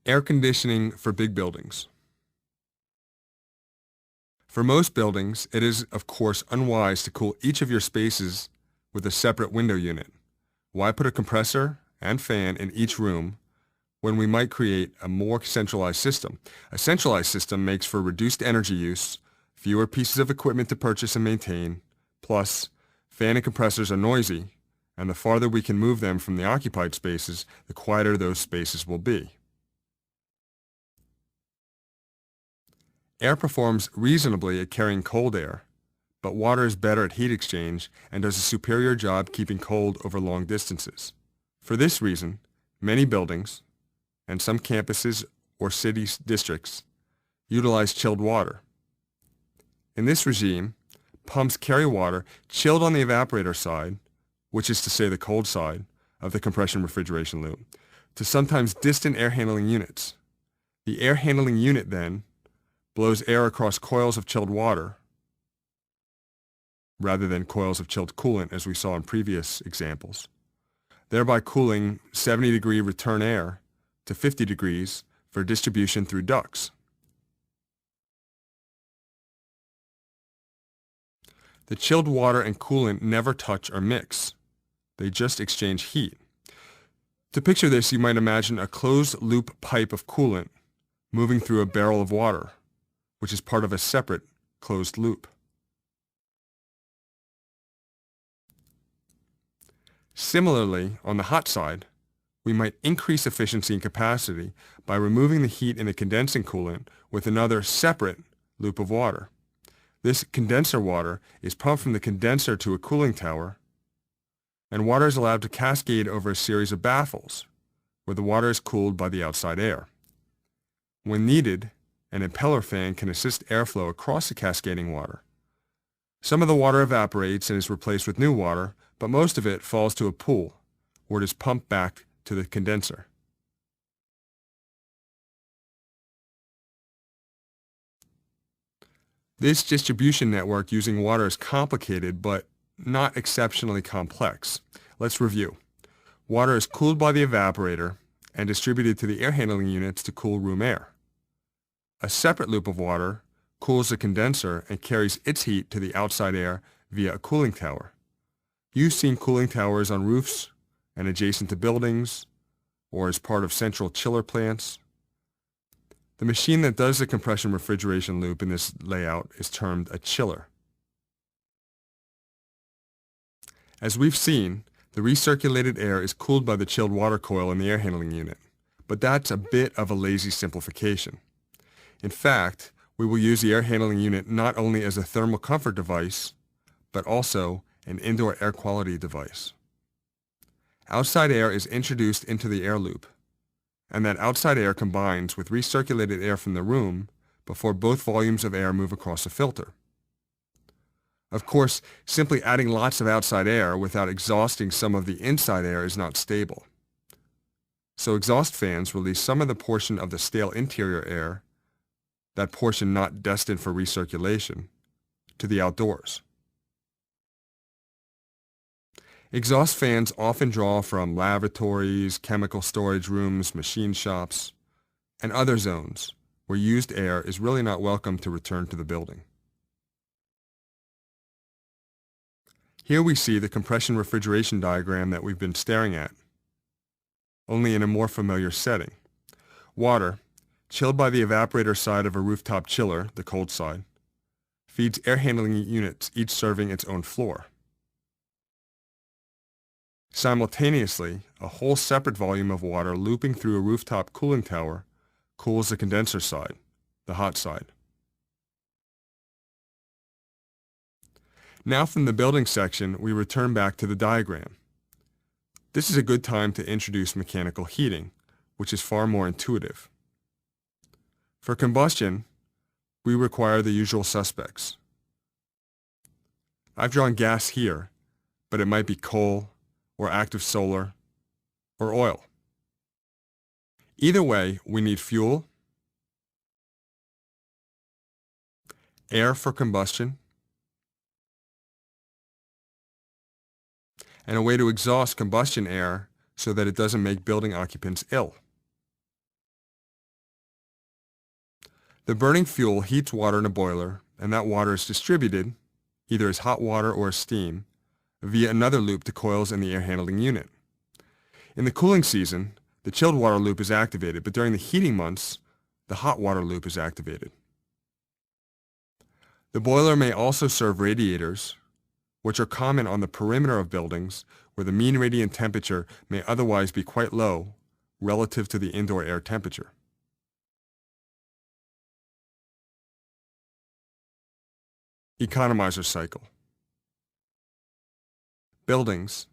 Air conditioning for big buildings. For most buildings, it is, of course, unwise to cool each of your spaces with a separate window unit. Why put a compressor and fan in each room when we might create a more centralized system? A centralized system makes for reduced energy use, fewer pieces of equipment to purchase and maintain, plus, fan and compressors are noisy, and the farther we can move them from the occupied spaces, the quieter those spaces will be. Air performs reasonably at carrying cold air, but water is better at heat exchange and does a superior job keeping cold over long distances. For this reason, many buildings, and some campuses or city districts, utilize chilled water. In this regime, pumps carry water chilled on the evaporator side, which is to say the cold side, of the compression refrigeration loop, to sometimes distant air handling units. The air handling unit then blows air across coils of chilled water rather than coils of chilled coolant as we saw in previous examples, thereby cooling 70-degree return air to 50 degrees for distribution through ducts. The chilled water and coolant never touch or mix. They just exchange heat. To picture this, you might imagine a closed-loop pipe of coolant moving through a barrel of water, which is part of a separate closed loop. Similarly, on the hot side, we might increase efficiency and capacity by removing the heat in the condensing coolant with another separate loop of water. This condenser water is pumped from the condenser to a cooling tower, and water is allowed to cascade over a series of baffles, where the water is cooled by the outside air. When needed, an impeller fan can assist airflow across the cascading water. Some of the water evaporates and is replaced with new water, but most of it falls to a pool, where it is pumped back to the condenser. This distribution network using water is complicated, but not exceptionally complex. Let's review. Water is cooled by the evaporator and distributed to the air handling units to cool room air. A separate loop of water cools the condenser and carries its heat to the outside air via a cooling tower. You've seen cooling towers on roofs and adjacent to buildings, or as part of central chiller plants. The machine that does the compression refrigeration loop in this layout is termed a chiller. As we've seen, the recirculated air is cooled by the chilled water coil in the air handling unit, but that's a bit of a lazy simplification. In fact, we will use the air handling unit not only as a thermal comfort device, but also an indoor air quality device. Outside air is introduced into the air loop, and that outside air combines with recirculated air from the room before both volumes of air move across a filter. Of course, simply adding lots of outside air without exhausting some of the inside air is not stable. So exhaust fans release some of the portion of the stale interior air, that portion not destined for recirculation, to the outdoors. Exhaust fans often draw from lavatories, chemical storage rooms, machine shops, and other zones where used air is really not welcome to return to the building. Here we see the compression refrigeration diagram that we've been staring at, only in a more familiar setting. Water, chilled by the evaporator side of a rooftop chiller, the cold side, feeds air handling units, each serving its own floor. Simultaneously, a whole separate volume of water looping through a rooftop cooling tower cools the condenser side, the hot side. Now from the building section, we return back to the diagram. This is a good time to introduce mechanical heating, which is far more intuitive. For combustion, we require the usual suspects. I've drawn gas here, but it might be coal, or active solar, or oil. Either way, we need fuel, air for combustion, and a way to exhaust combustion air so that it doesn't make building occupants ill. The burning fuel heats water in a boiler, and that water is distributed, either as hot water or as steam, via another loop to coils in the air handling unit. In the cooling season, the chilled water loop is activated, but during the heating months, the hot water loop is activated. The boiler may also serve radiators, which are common on the perimeter of buildings where the mean radiant temperature may otherwise be quite low relative to the indoor air temperature. Economizer cycle. Buildings,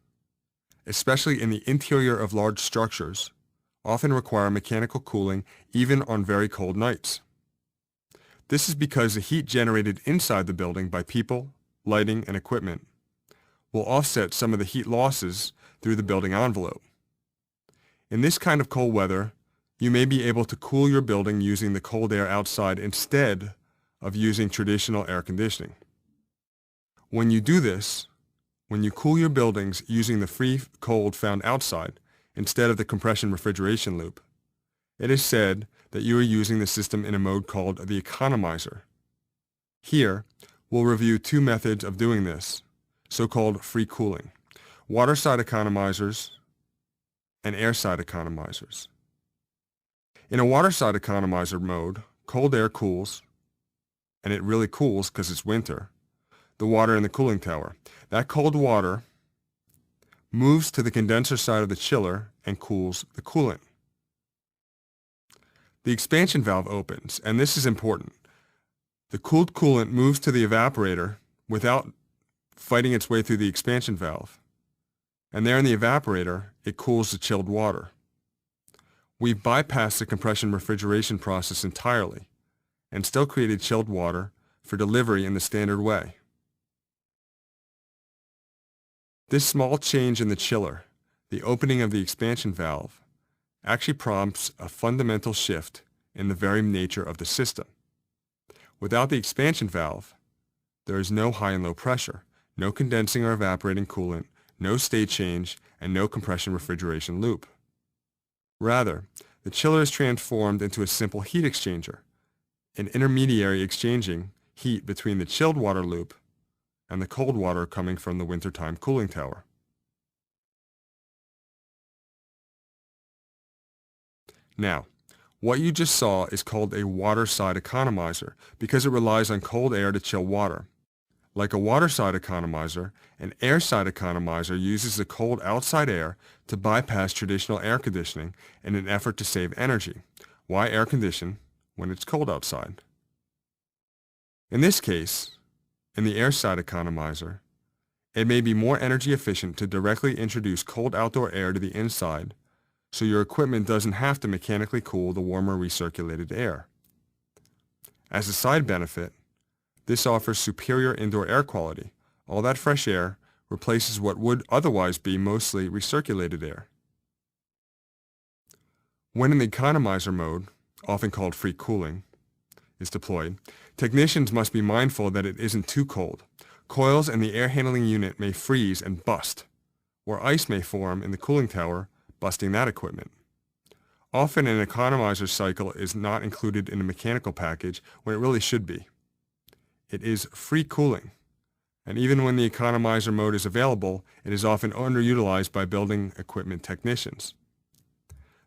especially in the interior of large structures, often require mechanical cooling even on very cold nights. This is because the heat generated inside the building by people, lighting, and equipment will offset some of the heat losses through the building envelope. In this kind of cold weather, you may be able to cool your building using the cold air outside instead of using traditional air conditioning. When you do this, when you cool your buildings using the free cold found outside instead of the compression refrigeration loop, it is said that you are using the system in a mode called the economizer. Here, we'll review two methods of doing this, so-called free cooling: water side economizers and air side economizers. In a water side economizer mode, cold air cools, and it really cools because it's winter, the water in the cooling tower. That cold water moves to the condenser side of the chiller and cools the coolant. The expansion valve opens, and this is important. The cooled coolant moves to the evaporator without fighting its way through the expansion valve. And there in the evaporator, it cools the chilled water. We've bypassed the compression refrigeration process entirely and still created chilled water for delivery in the standard way. This small change in the chiller, the opening of the expansion valve, actually prompts a fundamental shift in the very nature of the system. Without the expansion valve, there is no high and low pressure, no condensing or evaporating coolant, no state change, and no compression refrigeration loop. Rather, the chiller is transformed into a simple heat exchanger, an intermediary exchanging heat between the chilled water loop and the cold water coming from the wintertime cooling tower. Now, what you just saw is called a water side economizer because it relies on cold air to chill water. Like a water side economizer, an air side economizer uses the cold outside air to bypass traditional air conditioning in an effort to save energy. Why air condition when it's cold outside? In this case, in the air side economizer, it may be more energy efficient to directly introduce cold outdoor air to the inside so your equipment doesn't have to mechanically cool the warmer recirculated air. As a side benefit, this offers superior indoor air quality. All that fresh air replaces what would otherwise be mostly recirculated air. When in the economizer mode, often called free cooling, is deployed, technicians must be mindful that it isn't too cold. Coils in the air handling unit may freeze and bust, or ice may form in the cooling tower, busting that equipment. Often an economizer cycle is not included in a mechanical package when it really should be. It is free cooling, and even when the economizer mode is available, it is often underutilized by building equipment technicians.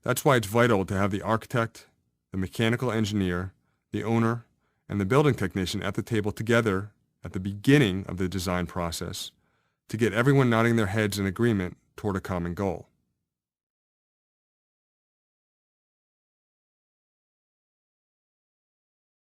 That's why it's vital to have the architect, the mechanical engineer, the owner, and the building technician at the table together at the beginning of the design process to get everyone nodding their heads in agreement toward a common goal.